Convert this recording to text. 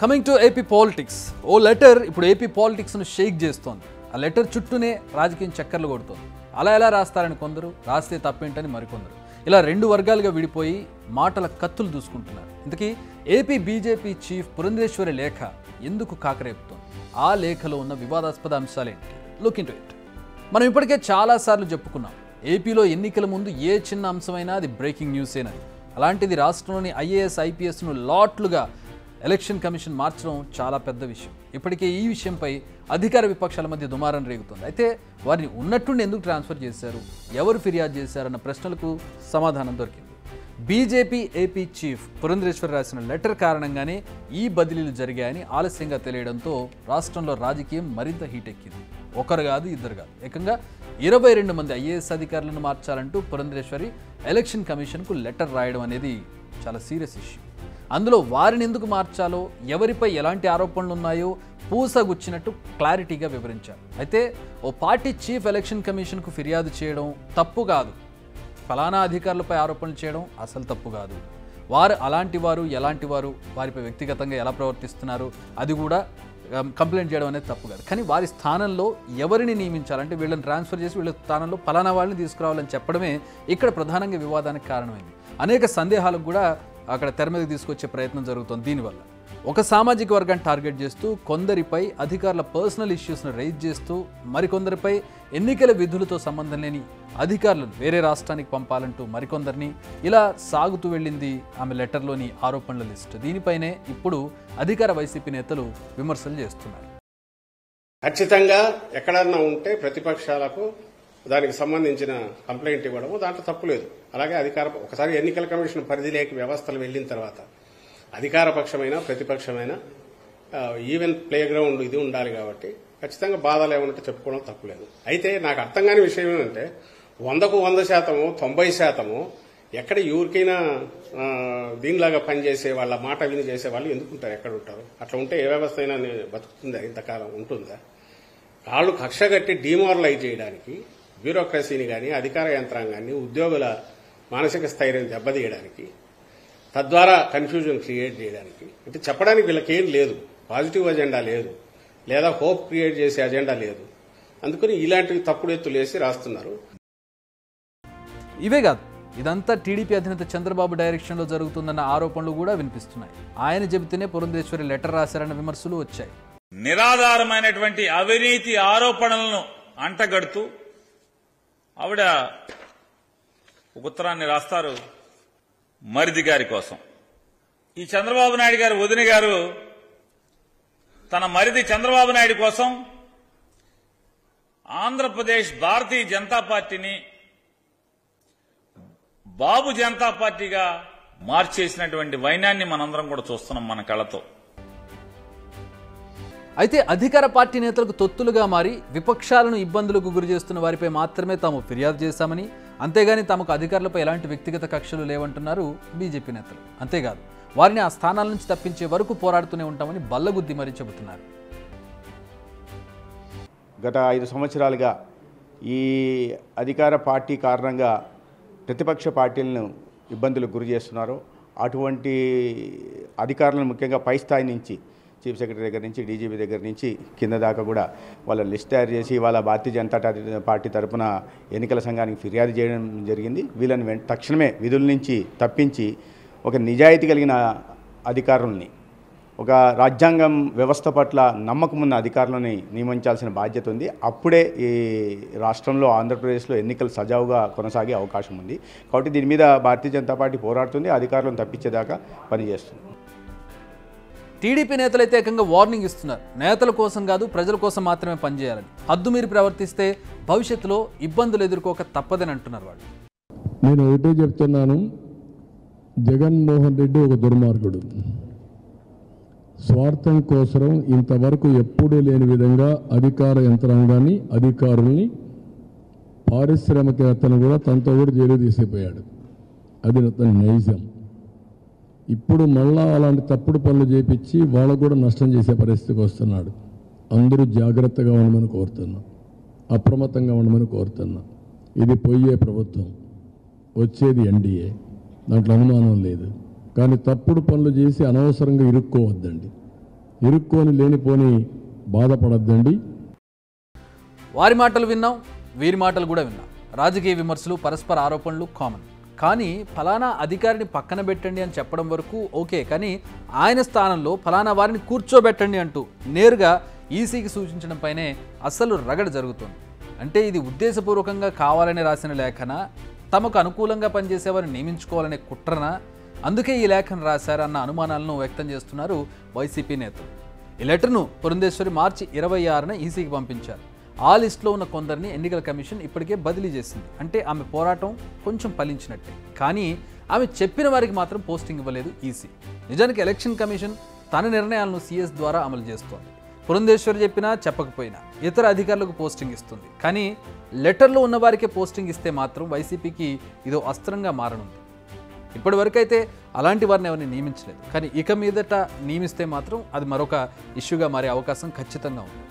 Coming to AP politics, O letter ఇప్పుడు AP పాలిటిక్స్ను Sheikh చేస్తోంది. ఆ లెటర్ చుట్టూనే రాజకీయం చక్కర్లు కొడుతోంది. అలా ఎలా రాస్తారని కొందరు, రాస్తే తప్పేంటని మరికొందరు. ఇలా రెండు వర్గాలుగా విడిపోయి మాటల కత్తులు దూసుకుంటున్నారు. ఇంతకీ ఏపీ బీజేపీ చీఫ్ పురంధేశ్వరి లేఖ ఎందుకు కాకరేపుతోంది? ఆ లేఖలో ఉన్న వివాదాస్పద అంశాలేంటి? Look into it. మనం ఇప్పటికే చాలాసార్లు చెప్పుకున్నాం, ఏపీలో ఎన్నికల ముందు ఏ చిన్న అంశమైనా అది బ్రేకింగ్ న్యూసేనని. అలాంటిది రాష్ట్రంలోని ఐఏఎస్ ఐపీఎస్ను లాట్లుగా ఎలక్షన్ కమిషన్ మార్చడం చాలా పెద్ద విషయం. ఇప్పటికే ఈ విషయంపై అధికార విపక్షాల మధ్య దుమారం రేగుతుంది. అయితే వారిని ఉన్నట్టుండి ఎందుకు ట్రాన్స్ఫర్ చేశారు, ఎవరు ఫిర్యాదు చేశారన్న ప్రశ్నలకు సమాధానం దొరికింది. బీజేపీ ఏపీ చీఫ్ పురంధేశ్వరి రాసిన లెటర్ కారణంగానే ఈ బదిలీలు జరిగాయని ఆలస్యంగా తెలియడంతో రాష్ట్రంలో రాజకీయం మరింత హీట్ ఎక్కింది. ఒకరు కాదు, ఇద్దరు కాదు, ఏకంగా 22 మంది ఐఏఎస్ అధికారులను మార్చాలంటూ పురంధేశ్వరి ఎలక్షన్ కమిషన్కు లెటర్ రాయడం అనేది చాలా సీరియస్ ఇష్యూ. అందులో వారిని ఎందుకు మార్చాలో, ఎవరిపై ఎలాంటి ఆరోపణలు ఉన్నాయో పూసగుచ్చినట్టు క్లారిటీగా వివరించారు. అయితే ఓ పార్టీ చీఫ్ ఎలక్షన్ కమిషన్కు ఫిర్యాదు చేయడం తప్పు కాదు, ఫలానా అధికారులపై ఆరోపణలు చేయడం అసలు తప్పు కాదు. వారు అలాంటి వారు, ఎలాంటి వారు, వారిపై వ్యక్తిగతంగా ఎలా ప్రవర్తిస్తున్నారు అది కూడా కంప్లైంట్ చేయడం అనేది తప్పు కాదు. కానీ వారి స్థానంలో ఎవరిని నియమించాలంటే వీళ్ళని ట్రాన్స్ఫర్ చేసి వీళ్ళ స్థానంలో ఫలానా వాళ్ళని తీసుకురావాలని చెప్పడమే ఇక్కడ ప్రధానంగా వివాదానికి కారణమైంది. అనేక సందేహాలకు కూడా అక్కడ తెర మీదకి తీసుకొచ్చే ప్రయత్నం జరుగుతుంది. దీనివల్ల ఒక సామాజిక వర్గాన్ని టార్గెట్ చేస్తూ, కొందరిపై అధికారుల పర్సనల్ ఇష్యూస్ను రైజ్ చేస్తూ, మరికొందరిపై ఎన్నికల విధులతో సంబంధం లేని అధికారులను వేరే రాష్ట్రానికి పంపాలంటూ మరికొందరిని, ఇలా సాగుతూ వెళ్ళింది ఆమె లెటర్లోని ఆరోపణల లిస్టు. దీనిపైనే ఇప్పుడు అధికార వైసీపీ నేతలు విమర్శలు చేస్తున్నారు. ఖచ్చితంగా ఎక్కడన్నా ఉంటే ప్రతిపక్షాలకు దానికి సంబంధించిన కంప్లైంట్ ఇవ్వడము దాంట్లో తప్పు లేదు. అలాగే ఒకసారి ఎన్నికల కమిషన్ పరిధిలోకి వ్యవస్థలు వెళ్లిన తర్వాత అధికార పక్షమైన ప్రతిపక్షమైన ఈవెన్ ప్లే గ్రౌండ్ ఇది ఉండాలి కాబట్టి ఖచ్చితంగా బాధలు ఏమంటే చెప్పుకోవడం తప్పులేదు. అయితే నాకు అర్థం కాని విషయం ఏమంటే 100కు 100%, 90% ఎక్కడ ఎవరికైనా దీనిలాగా పనిచేసే వాళ్ళ మాట విని చేసే వాళ్ళు ఎందుకుంటారు, ఎక్కడ ఉంటారు? అట్లా ఉంటే ఏ వ్యవస్థ అయినా బతుకుతుందా, ఇంతకాలం ఉంటుందా? వాళ్ళు కక్ష కట్టి డిమారలైజ్ చేయడానికి, బ్యూరోక్రసీని కానీ అధికార యంత్రాంగాన్ని, ఉద్యోగుల మానసిక స్థైర్యం దెబ్బతీయడానికి, తద్వారా కన్ఫ్యూజన్ క్రియేట్ చేయడానికి, అంటే చెప్పడానికి వీళ్ళకేం లేదు, పాజిటివ్ అజెండా లేదు, లేదా హోప్ క్రియేట్ చేసే అజెండా లేదు. అందుకని ఇలాంటివి తప్పుడు ఎత్తులు వేసి రాస్తున్నారు. ఇవే కాదు, ఇదంతా టీడీపీ అధినేత చంద్రబాబు డైరెక్షన్లో జరుగుతుందన్న ఆరోపణలు కూడా వినిపిస్తున్నాయి. ఆయన చెబితేనే పురంధేశ్వరి లెటర్ రాశారన్న విమర్శలు వచ్చాయి. నిరాధారమైనటువంటి అవినీతి ఆరోపణలను అంటగడుతూ ఆవిడ ఉత్తరాన్ని రాస్తారు మరిది గారి కోసం. ఈ చంద్రబాబు నాయుడు గారు వదిన గారు తన మరిది చంద్రబాబు నాయుడు కోసం ఆంధ్రప్రదేశ్ భారతీయ జనతా పార్టీని బాబు జనతా పార్టీగా మార్చేసినటువంటి వైనాన్ని మనందరం కూడా చూస్తున్నాం మన కళ్ళతో. అయితే అధికార పార్టీ నేతలకు తొత్తులుగా మారి విపక్షాలను ఇబ్బందులకు గురి చేస్తున్న వారిపై మాత్రమే తాము ఫిర్యాదు చేశామని, అంతేగాని తమకు అధికారులపై ఎలాంటి వ్యక్తిగత కక్షలు లేవంటున్నారు బీజేపీ నేతలు. అంతేకాదు, వారిని ఆ స్థానాల నుంచి తప్పించే వరకు పోరాడుతూనే ఉంటామని బల్లగుద్ది మరీ చెబుతున్నారు. గత 5 సంవత్సరాలుగా ఈ అధికార పార్టీ కారణంగా ప్రతిపక్ష పార్టీలను ఇబ్బందులకు గురి చేస్తున్నారు. అటువంటి అధికారులను ముఖ్యంగా పై స్థాయి నుంచి, చీఫ్ సెక్రటరీ దగ్గర నుంచి, డీజీపీ దగ్గర నుంచి కింద దాకా కూడా వాళ్ళ లిస్ట్ తయారు చేసి వాళ్ళ భారతీయ జనతా పార్టీ తరఫున ఎన్నికల సంఘానికి ఫిర్యాదు చేయడం జరిగింది. వీళ్ళని తక్షణమే విధుల నుంచి తప్పించి ఒక నిజాయితీ కలిగిన అధికారుల్ని, ఒక రాజ్యాంగం వ్యవస్థ పట్ల నమ్మకం ఉన్న అధికారులని నియమించాల్సిన బాధ్యత ఉంది. అప్పుడే ఈ రాష్ట్రంలో, ఆంధ్రప్రదేశ్లో ఎన్నికలు సజావుగా కొనసాగే అవకాశం ఉంది. కాబట్టి దీని మీద భారతీయ జనతా పార్టీ పోరాడుతుంది, అధికారులను తప్పించేదాకా పనిచేస్తుంది. టీడీపీ నేతలైతే ఏకంగా వార్నింగ్ ఇస్తున్నారు. నేతల కోసం కాదు, ప్రజల కోసం మాత్రమే పనిచేయాలని. హద్దు మీరు ప్రవర్తిస్తే భవిష్యత్తులో ఇబ్బందులు ఎదుర్కోక తప్పదని అంటున్నారు వాళ్ళు. నేను ఒకటే చెప్తున్నాను, జగన్మోహన్ రెడ్డి ఒక దుర్మార్గుడు. స్వార్థం కోసం ఇంతవరకు ఎప్పుడూ లేని విధంగా అధికార యంత్రాంగాన్ని, అధికారుల్ని, పారిశ్రామికవేత్తలను కూడా తనతో కూడా జైలు తీసిపోయాడు. అది తన నైజం. ఇప్పుడు మళ్ళా అలాంటి తప్పుడు పనులు చేపించి వాళ్ళకు కూడా నష్టం చేసే పరిస్థితికి వస్తున్నాడు. అందరూ జాగ్రత్తగా ఉండమని కోరుతున్నా, అప్రమత్తంగా ఉండమని కోరుతున్నా. ఇది పోయే ప్రభుత్వం, వచ్చేది ఎన్డీఏ, దాంట్లో అనుమానం లేదు. కానీ తప్పుడు పనులు చేసి అనవసరంగా ఇరుక్కోవద్దండి. ఇరుక్కొని లేనిపోని బాధపడద్దండి. వారి మాటలు విన్నాం, వీరి మాటలు కూడా విన్నాం. రాజకీయ విమర్శలు, పరస్పర ఆరోపణలు కామన్. కానీ ఫలానా అధికారిని పక్కన పెట్టండి అని చెప్పడం వరకు ఓకే, కానీ ఆయన స్థానంలో ఫలానా వారిని కూర్చోబెట్టండి అంటూ నేరుగా ఈసీకి సూచించడంపైనే అస్సలు రగడ జరుగుతుంది. అంటే ఇది ఉద్దేశపూర్వకంగా కావాలని రాసిన లేఖన, తమకు అనుకూలంగా పనిచేసేవారిని నియమించుకోవాలనే కుట్రన, అందుకే ఈ లేఖను రాశారన్న అనుమానాలను వ్యక్తం చేస్తున్నారు వైసీపీ నేతలు. ఈ లెటర్ను పురంధేశ్వరి మార్చి 26న ఈసీకి పంపించారు. ఆ లిస్టులో ఉన్న కొందరిని ఎన్నికల కమిషన్ ఇప్పటికే బదిలీ చేసింది. అంటే ఆమె పోరాటం కొంచెం ఫలించినట్టే. కానీ ఆమె చెప్పిన వారికి మాత్రం పోస్టింగ్ ఇవ్వలేదు ఈసీ. నిజానికి ఎలక్షన్ కమిషన్ తన నిర్ణయాలను సీఎస్ ద్వారా అమలు చేస్తోంది. పురంధేశ్వరి చెప్పినా చెప్పకపోయినా ఇతర అధికారులకు పోస్టింగ్ ఇస్తుంది. కానీ లెటర్లో ఉన్న వారికే పోస్టింగ్ ఇస్తే మాత్రం వైసీపీకి ఇదో అస్త్రంగా మారనుంది. ఇప్పటి వరకైతే అలాంటి వారిని ఎవరిని నియమించలేదు. కానీ ఇక మీదట నియమిస్తే మాత్రం అది మరొక ఇష్యూగా మారే అవకాశం ఖచ్చితంగా ఉంది.